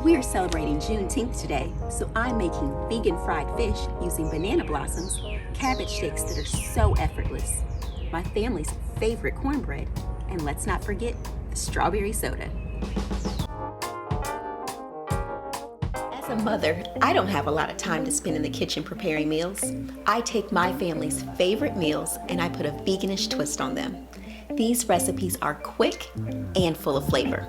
We are celebrating Juneteenth today, so I'm making vegan fried fish using banana blossoms, cabbage sticks that are so effortless, my family's favorite cornbread, and let's not forget the strawberry soda. As a mother, I don't have a lot of time to spend in the kitchen preparing meals. I take my family's favorite meals and I put a veganish twist on them. These recipes are quick and full of flavor.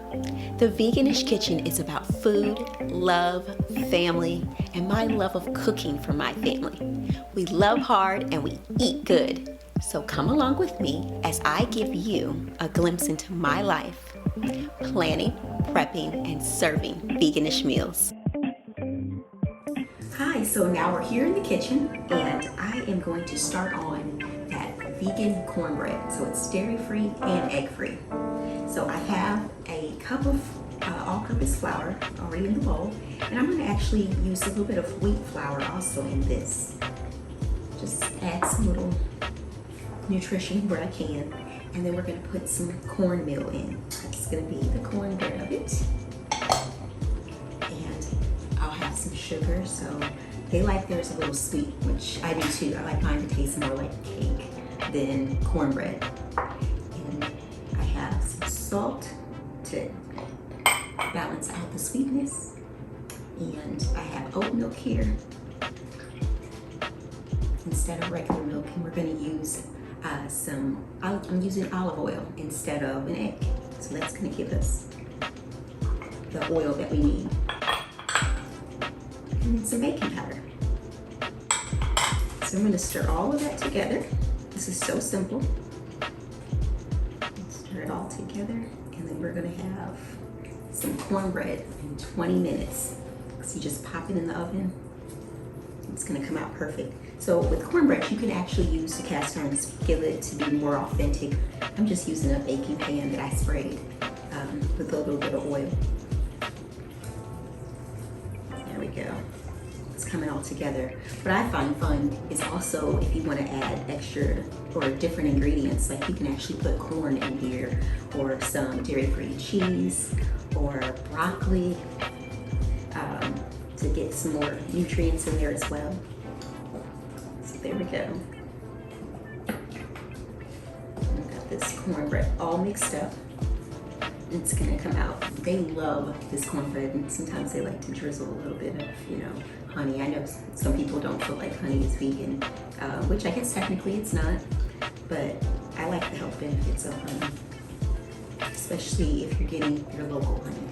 The Veganish kitchen is about food, love, family, and my love of cooking for my family. We love hard and we eat good. So come along with me as I give you a glimpse into my life, planning, prepping, and serving Veganish meals. Hi, so now we're here in the kitchen and I am going to start on that vegan cornbread. So it's dairy-free and egg-free. So I have a cup of all-purpose flour already in the bowl, and I'm going to actually use a little bit of wheat flour also in this. Just add some little nutrition where I can, and then we're going to put some cornmeal in. It's going to be the cornbread of it, and I'll have some sugar. So they like theirs a little sweet, which I do too. I like mine to taste more like cake than cornbread. And I have some salt to balance out the sweetness, and I have oat milk here instead of regular milk, and we're going to use I'm using olive oil instead of an egg, so that's going to give us the oil that we need, and some baking powder. So I'm going to stir all of that together. This is so simple. Stir it all together, and then we're going to have some cornbread in 20 minutes. So you just pop it in the oven. It's going to come out perfect. So with cornbread, you can actually use the cast iron skillet to be more authentic. I'm just using a baking pan that I sprayed with a little bit of oil. There we go. It's coming all together. What I find fun is also if you want to add extra or different ingredients, like you can actually put corn in here, or some dairy-free cheese, or broccoli, to get some more nutrients in there as well. So there we go. I've got this cornbread all mixed up. It's gonna come out. They love this cornbread, and sometimes they like to drizzle a little bit of, honey. I know some people don't feel like honey is vegan, which I guess technically it's not, but I like the health benefits of honey, especially if you're getting your local honey.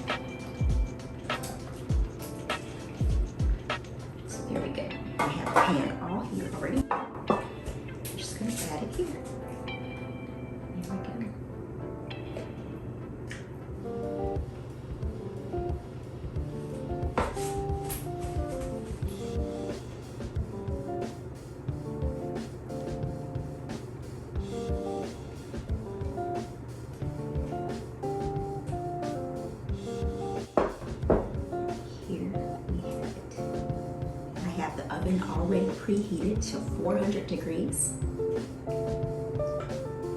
So there we go. I have a pan all here already. I'm just gonna add it here. There we go. The oven already preheated to 400 degrees.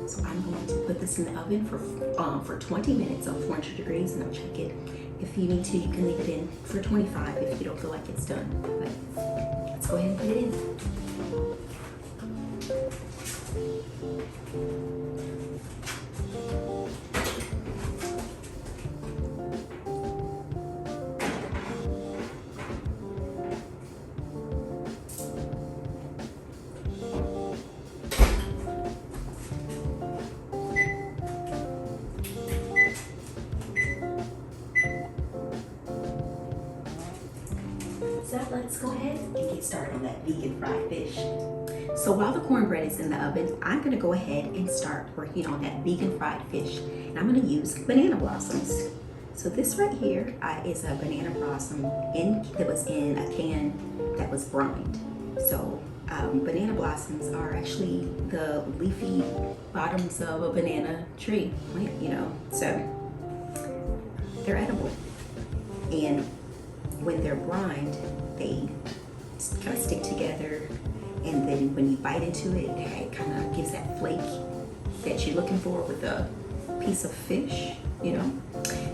So I'm going to put this in the oven for 20 minutes on 400 degrees, and I'll check it. If you need to, you can leave it in for 25 if you don't feel like it's done. But let's go ahead and put it in. So let's go ahead and get started on that vegan fried fish. So while the cornbread is in the oven, I'm going to go ahead and start working on that vegan fried fish. And I'm going to use banana blossoms. So this right here is a banana blossom that was in a can that was brined. So banana blossoms are actually the leafy bottoms of a banana tree, so they're edible. And when they're brined, they kind of stick together, and then when you bite into it, it kind of gives that flake that you're looking for with a piece of fish. you know?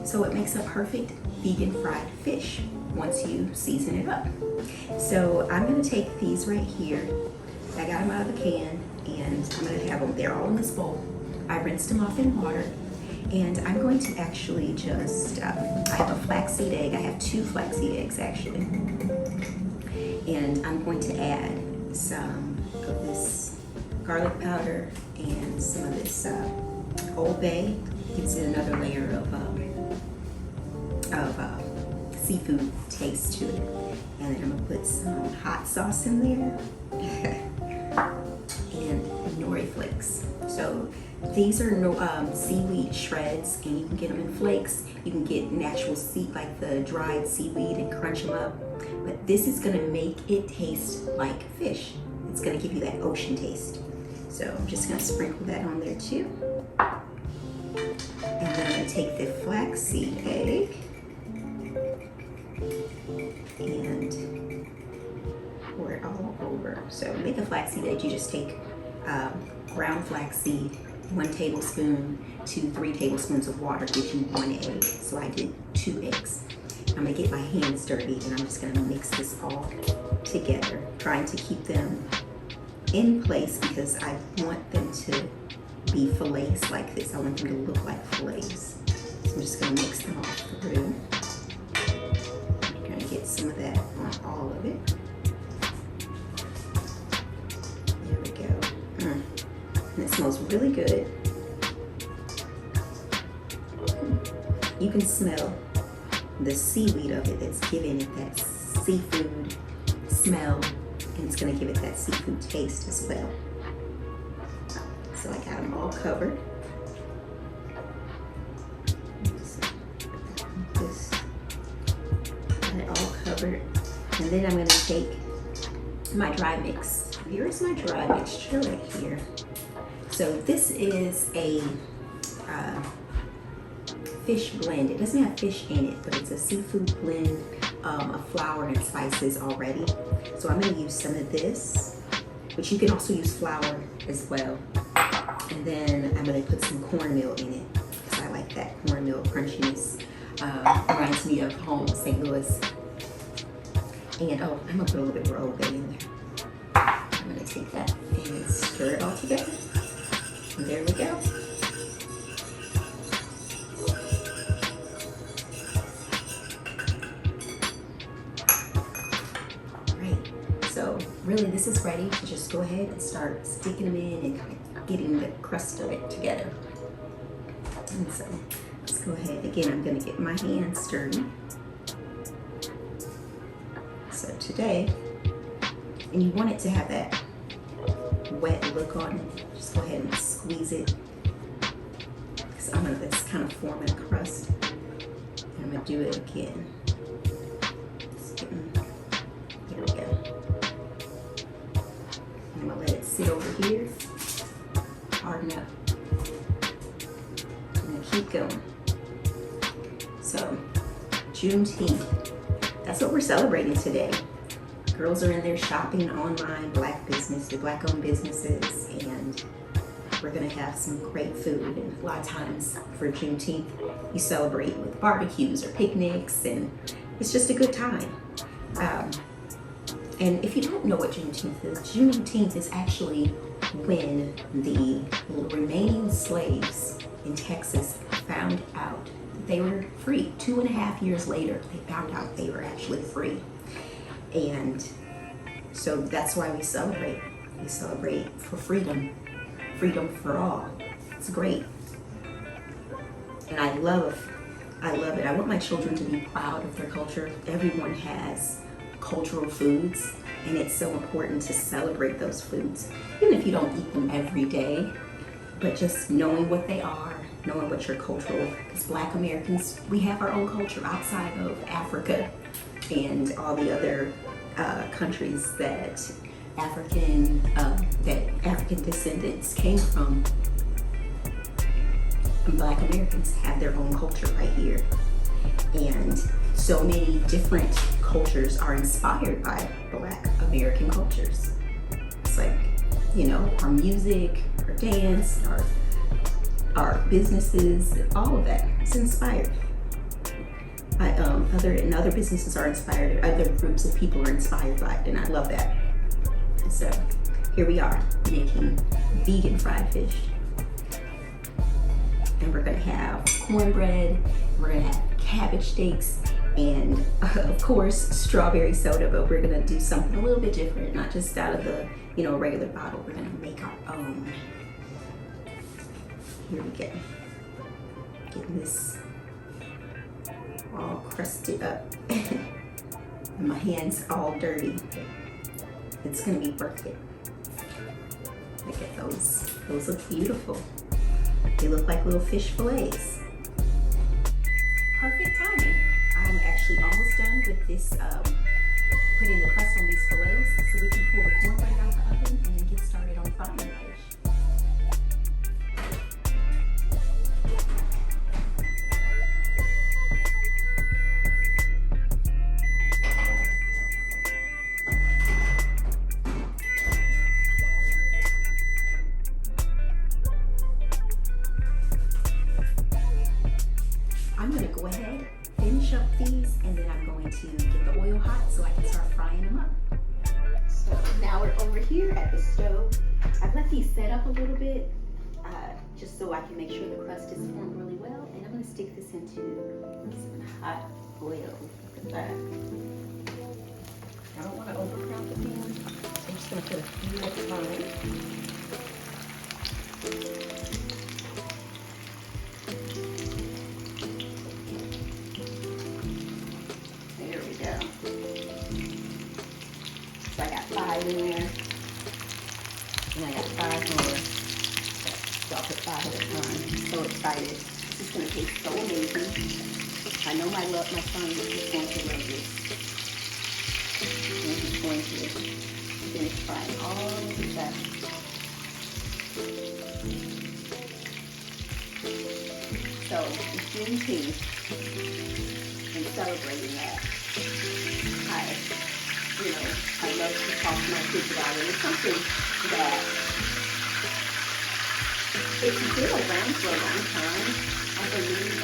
So it makes a perfect vegan fried fish once you season it up. So I'm gonna take these right here. I got them out of the can, and I'm gonna have them, they're all in this bowl. I rinsed them off in water, and I'm going to actually just, I have a flaxseed egg. I have 2 flaxseed eggs actually. And I'm going to add some of this garlic powder and some of this Old Bay. Gives it another layer of seafood taste to it. And then I'm gonna put some hot sauce in there and nori flakes. So these are seaweed shreds, and you can get them in flakes. You can get natural like the dried seaweed, and crunch them up. But this is gonna make it taste like fish. It's gonna give you that ocean taste. So I'm just gonna sprinkle that on there too. And then I'm gonna take the flaxseed egg and pour it all over. So make a flaxseed egg, you just take ground flaxseed, 1 tablespoon to 3 tablespoons of water gives you 1 egg. So I did 2 eggs. I'm gonna get my hands dirty, and I'm just gonna mix this all together, trying to keep them in place because I want them to be fillets like this. I want them to look like fillets. So I'm just gonna mix them all through. I'm gonna get some of that on all of it. There we go. And it smells really good. You can smell the seaweed of it that's giving it that seafood smell, and it's gonna give it that seafood taste as well. So I got them all covered. Got it all covered. And then I'm gonna take my dry mix. Here's my dry mixture right here. So this is a fish blend. It doesn't have fish in it, but it's a seafood blend of flour and spices already. So I'm gonna use some of this, but you can also use flour as well. And then I'm gonna put some cornmeal in it, because I like that cornmeal crunchiness. Reminds me of home, St. Louis. And oh, I'm gonna put a little bit more Old Bay in there. I'm gonna take that and stir it all together. And there we go. So really this is ready to just go ahead and start sticking them in and getting the crust of it together. And so let's go ahead. Again, I'm gonna get my hands dirty. So today, and you want it to have that wet look on it, just go ahead and squeeze it. Because that's kind of forming a crust. And I'm gonna do it again. Here we go. I'm gonna let it sit over here, harden up. I'm gonna keep going. So, Juneteenth, that's what we're celebrating today. Girls are in there shopping online, black-owned businesses, and we're gonna have some great food. And a lot of times for Juneteenth, you celebrate with barbecues or picnics, and it's just a good time. And if you don't know what Juneteenth is actually when the remaining slaves in Texas found out that they were free. 2.5 years later, they found out they were actually free. And so that's why we celebrate. We celebrate for freedom, freedom for all. It's great. And I love it. I want my children to be proud of their culture. Everyone has cultural foods, and it's so important to celebrate those foods, even if you don't eat them every day, but just knowing what they are, knowing what your cultural, because Black Americans, we have our own culture outside of Africa and all the other countries that African descendants came from. Black Americans have their own culture right here, and so many different cultures are inspired by Black American cultures. It's like, our music, our dance, our businesses, all of that. It's inspired. Other businesses are inspired. Other groups of people are inspired by it, and I love that. So here we are making vegan fried fish, and we're gonna have cornbread. We're gonna have cabbage steaks, and of course strawberry soda. But we're gonna do something a little bit different, not just out of the regular bottle. We're gonna make our own. Here we go. Getting this all crusted up and my hands all dirty. It's gonna be worth it. Look at those. Those look beautiful. They look like little fish fillets. Perfect timing. I'm actually almost done with this, putting the crust on these fillets so we can pull the cornbread out of the oven and then get started on frying the fish. I'm going to go ahead, finish up these, and then I'm going to get the oil hot so I can start frying them up. So now we're over here at the stove. I've let these set up a little bit just so I can make sure the crust is formed really well. And I'm going to stick this into some hot oil. Look at that. I don't want to overcrowd the pan, so I'm just going to put a few at a time. So I got 5 in there, and I got 5 more. So I'll put 5 at a time. So excited. This is going to taste so amazing. I know my son is going to love this. And he's going to finish frying all of the stuff. So it's Juneteenth, and celebrating that. I love to talk to my kids about it. It's something that it's been around for a long time. I believe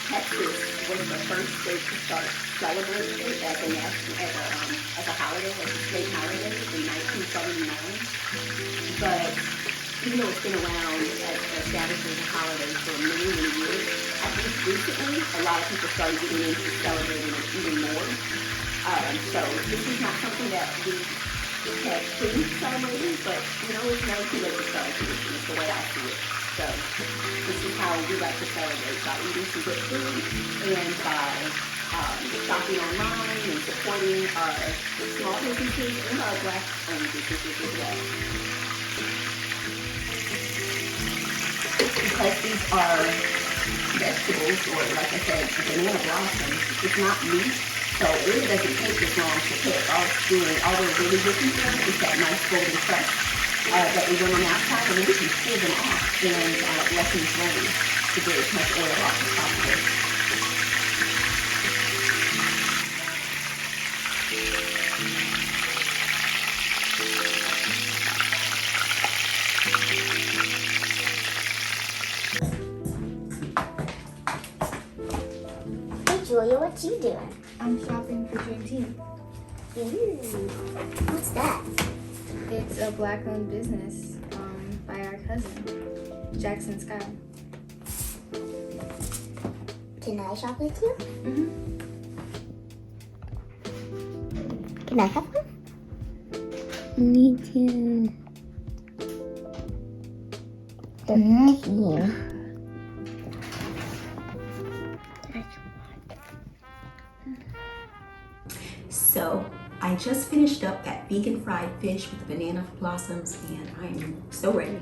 Texas was the first state to start celebrating it as a holiday, as a state holiday in 1979. But even though it's been around as established as a holiday for many, many years, I think recently a lot of people started getting into celebrating it even more. So this is not something that we have been celebrating, but it's never too late to celebrate. It's the way I see it. So this is how we like to celebrate, by eating some good food and by shopping online and supporting our small businesses and our Black-owned businesses as well. Because these are vegetables, or like I said, banana blossoms, it's not meat. So it really doesn't take this long to cook. All we're really looking for is that nice golden crust that we run on the outside, and then we can pull them off and let them drain to get as much oil off as possible. Hey Julia, what you doing? I'm shopping for Juneteenth. Ooh, what's that? It's a Black-owned business by our cousin, Jackson Sky. Can I shop with you? Mm-hmm. Can I have one? Me too. Thank you. So I just finished up that vegan fried fish with the banana blossoms, and I'm so ready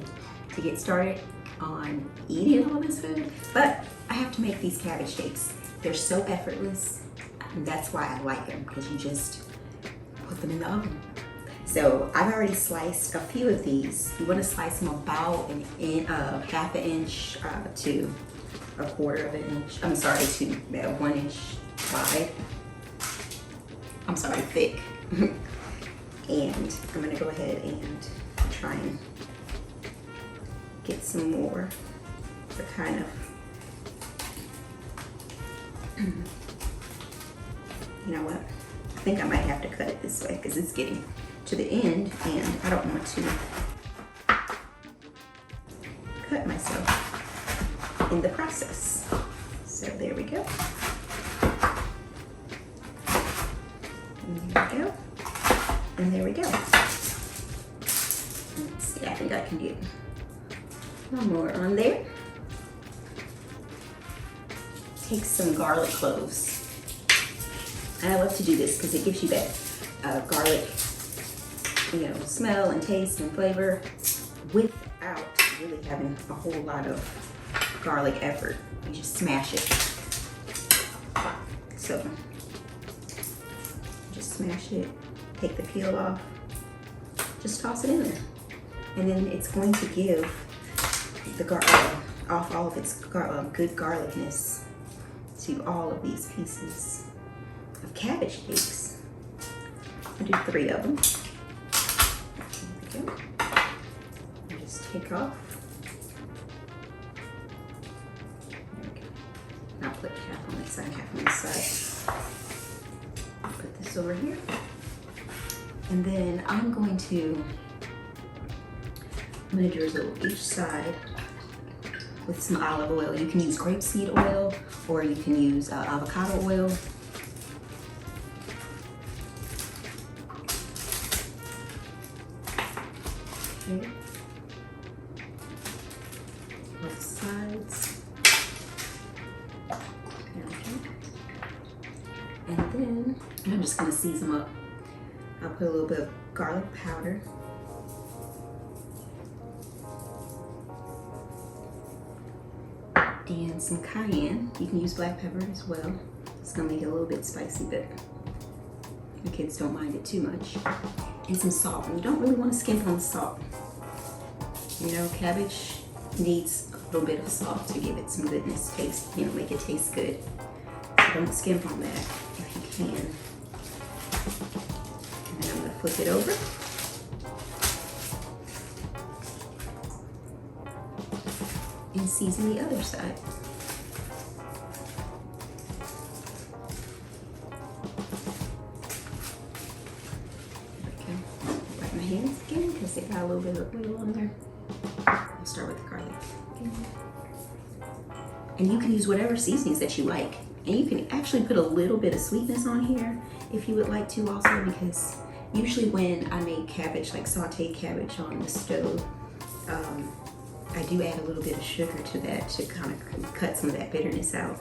to get started on eating all this food. But I have to make these cabbage steaks. They're so effortless, and that's why I like them, because you just put them in the oven. So I've already sliced a few of these. You want to slice them about half an inch to a quarter of an inch. I'm sorry, to 1 inch wide. I'm sorry, thick. And I'm gonna go ahead and try and get some more to kind of You know what? I think I might have to cut it this way because it's getting to the end and I don't want to cut myself in the process. So there we go. And there we go. And there we go. Let's see, I think I can get one more on there. Take some garlic cloves. And I love to do this because it gives you that garlic, you know, smell and taste and flavor without really having a whole lot of garlic effort. You just smash it. So just smash it, take the peel off, just toss it in there. And then it's going to give the garlic off all of its good garlicness to all of these pieces of cabbage cakes. I'll do 3 of them. There we go. And just take off. There we go. Now put half on this side, half on this side. Put this over here. And then I'm going to drizzle each side with some olive oil. You can use grapeseed oil or you can use avocado oil. Okay. Both sides. Okay. And then I'm just gonna season them up. I'll put a little bit of garlic powder. And some cayenne. You can use black pepper as well. It's gonna make it a little bit spicy, but the kids don't mind it too much. And some salt. And you don't really want to skimp on the salt. You know, cabbage needs a little bit of salt to give it some goodness, taste, you know, make it taste good. So don't skimp on that if you can. And then I'm gonna flip it over. And season the other side. Okay, wipe my hands again because they got a little bit of oil on there. I'll start with the garlic. Okay. And you can use whatever seasonings that you like. And you can actually put a little bit of sweetness on here if you would like to also, because usually when I make cabbage, like sauteed cabbage on the stove, I do add a little bit of sugar to that to kind of cut some of that bitterness out.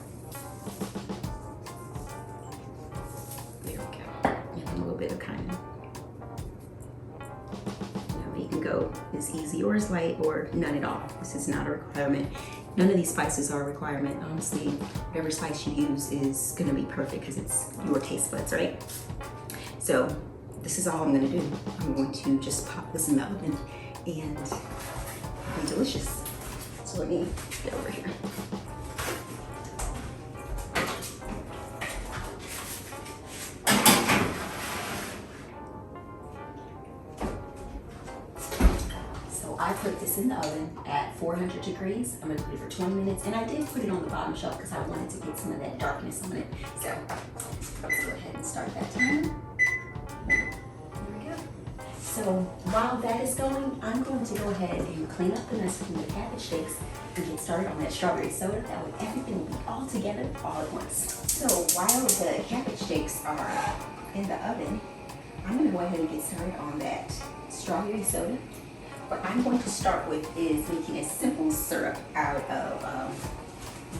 There we go. And a little bit of cayenne. Now you can go as easy or as light or none at all. This is not a requirement. None of these spices are a requirement. Honestly, whatever spice you use is gonna be perfect because it's your taste buds, right? So this is all I'm gonna do. I'm going to just pop this in the oven and be delicious. So let me get over here. So I put this in the oven at 400 degrees. I'm gonna put it for 20 minutes, and I did put it on the bottom shelf because I wanted to get some of that darkness on it. So let's go ahead and start that timer. So while that is going, I'm going to go ahead and clean up the mess from the cabbage shakes and get started on that strawberry soda. That way everything will be all together all at once. So while the cabbage shakes are in the oven, I'm gonna go ahead and get started on that strawberry soda. What I'm going to start with is making a simple syrup out of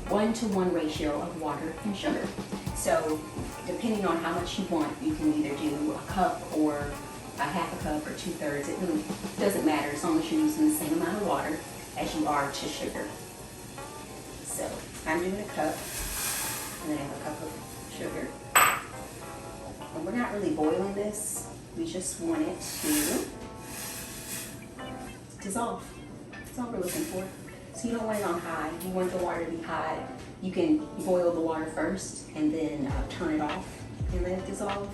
1-to-1 ratio of water and sugar. So depending on how much you want, you can either do a cup or a half a cup or 2/3. It really doesn't matter as long as you're using the same amount of water as you are to sugar. So I'm doing a cup, and then I have a cup of sugar. And we're not really boiling this. We just want it to dissolve. That's all we're looking for. So you don't want it on high. You want the water to be high. You can boil the water first and then turn it off and let it dissolve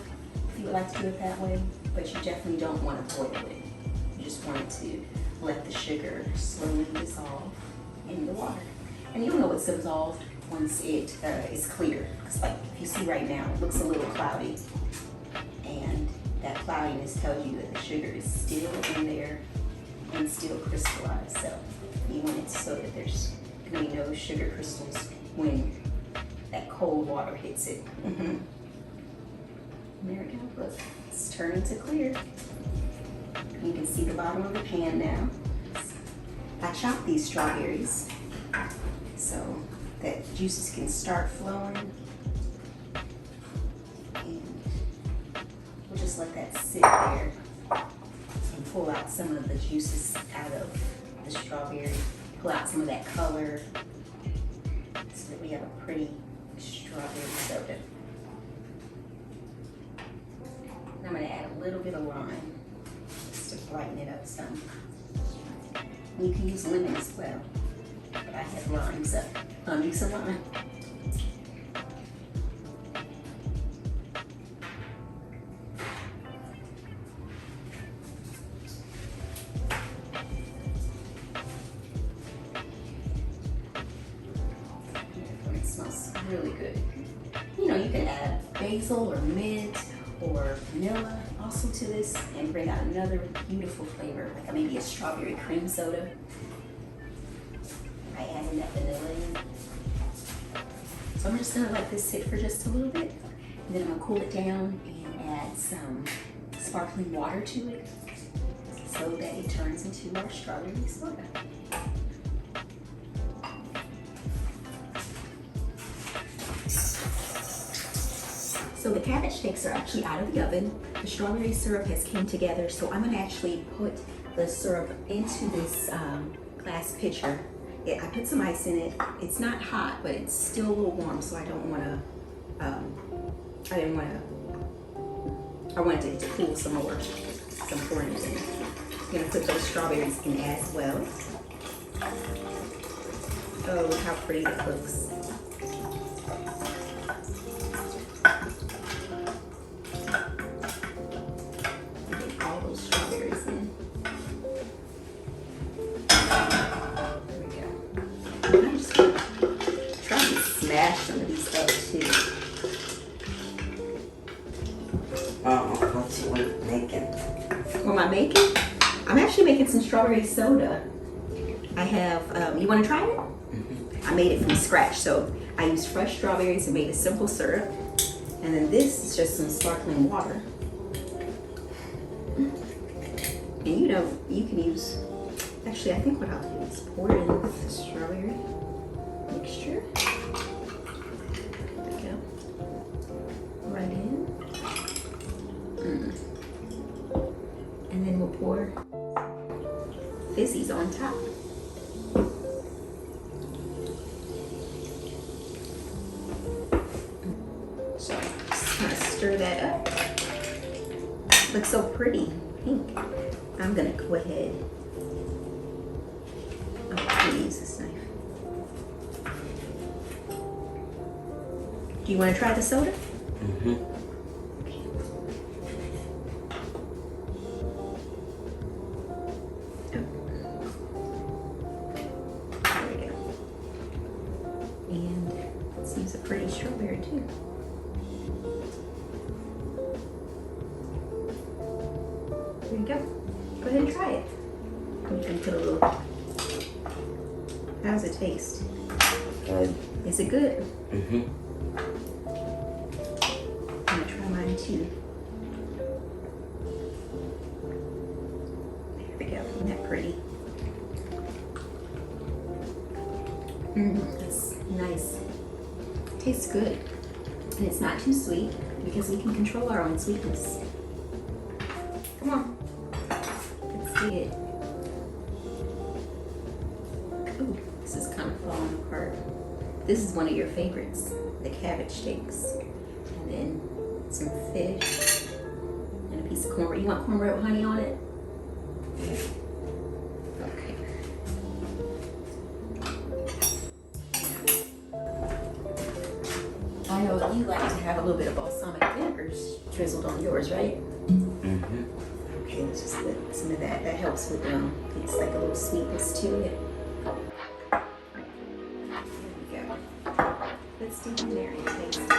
if you would like to do it that way. But you definitely don't want to boil it. You just want it to let the sugar slowly dissolve in the water. And you'll know it's dissolved once it is clear. It's like, if you see right now, it looks a little cloudy. And that cloudiness tells you that the sugar is still in there and still crystallized. So you want it so that there's gonna be no sugar crystals when that cold water hits it. There we go, look, it's turning to clear. You can see the bottom of the pan now. I chopped these strawberries so that juices can start flowing. And we'll just let that sit there and pull out some of the juices out of the strawberry, pull out some of that color so that we have a pretty strawberry soda. And I'm gonna add a little bit of lime just to brighten it up some. You can use lemon as well, but I have lime, so I'll use some lime. It smells really good. You know, you can add basil or mint or vanilla also to this and bring out another beautiful flavor, like maybe a strawberry cream soda. I added that vanilla in. So I'm just gonna let this sit for just a little bit, and then I'm gonna cool it down and add some sparkling water to it so that it turns into our strawberry soda. So the cabbage shakes are actually out of the oven. The strawberry syrup has came together, so I'm gonna actually put the syrup into this glass pitcher. I put some ice in it. It's not hot, but it's still a little warm, so I don't wanna, I wanted it to cool some more. So I'm pouring it in. I'm gonna put those strawberries in as well. Oh, look how pretty that looks. Smash some of these up too. What you making? What am I making? I'm actually making some strawberry soda. I have, you want to try it? I made it from scratch. So I used fresh strawberries and made a simple syrup. And then this is just some sparkling water. And you know, you can use, actually I think what I'll do is pour it in with the strawberry mixture. Right in. And then we'll pour fizzies on top. So just kind of stir that up. Looks so pretty pink. I'm gonna go ahead. I'm gonna use this knife. Do you want to try the soda? Mm-hmm. There we go. And it seems a pretty strawberry too. There you go. Go ahead and try it. You can put a little. How's it taste? Good. Is it good? Mm-hmm. I'm gonna try mine too. There we go. Isn't that pretty? That's nice. Tastes good. And it's not too sweet because we can control our own sweetness. Come on. Let's see it. Ooh, this is kind of falling apart. This is one of your favorites, the cabbage shakes. And then some fish and a piece of cornbread. You want cornbread with honey on it? Okay. I know that you like to have a little bit of balsamic vinegar drizzled on yours, right? Mm-hmm. Okay, let's just put some of that. That helps with it's like a little sweetness to it. There we go. Let's dip in there and taste it.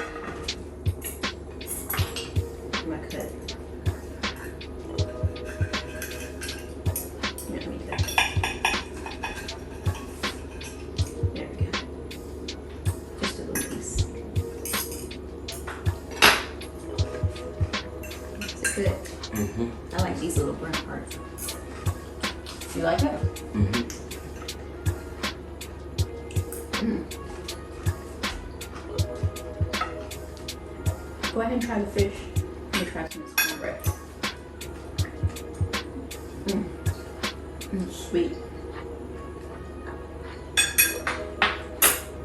good. Mm-hmm. I like these little brown parts. You like it? Mm-hmm. Go ahead and try the fish. Let me try some of this cornbread. Sweet.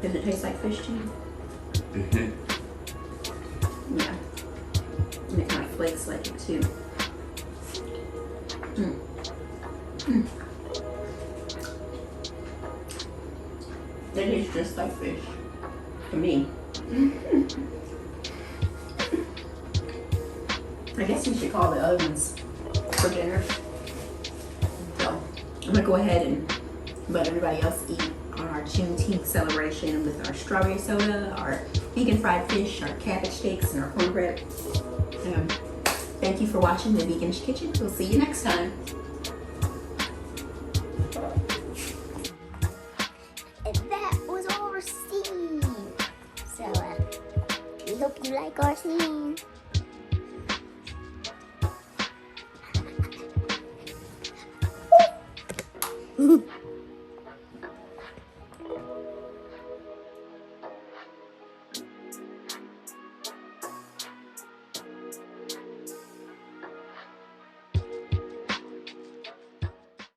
Does it taste like fish to you? Mm-hmm. Yeah. And it kind of flakes like it too. It tastes just like fish. To me. I guess you should call the ovens for dinner. So I'm gonna go ahead and let everybody else eat on our Juneteenth celebration with our strawberry soda, our vegan fried fish, our cabbage steaks, and our cornbread. Thank you for watching the Veganish Kitchen. We'll see you next time. And that was our scene. So, we hope you like our scene.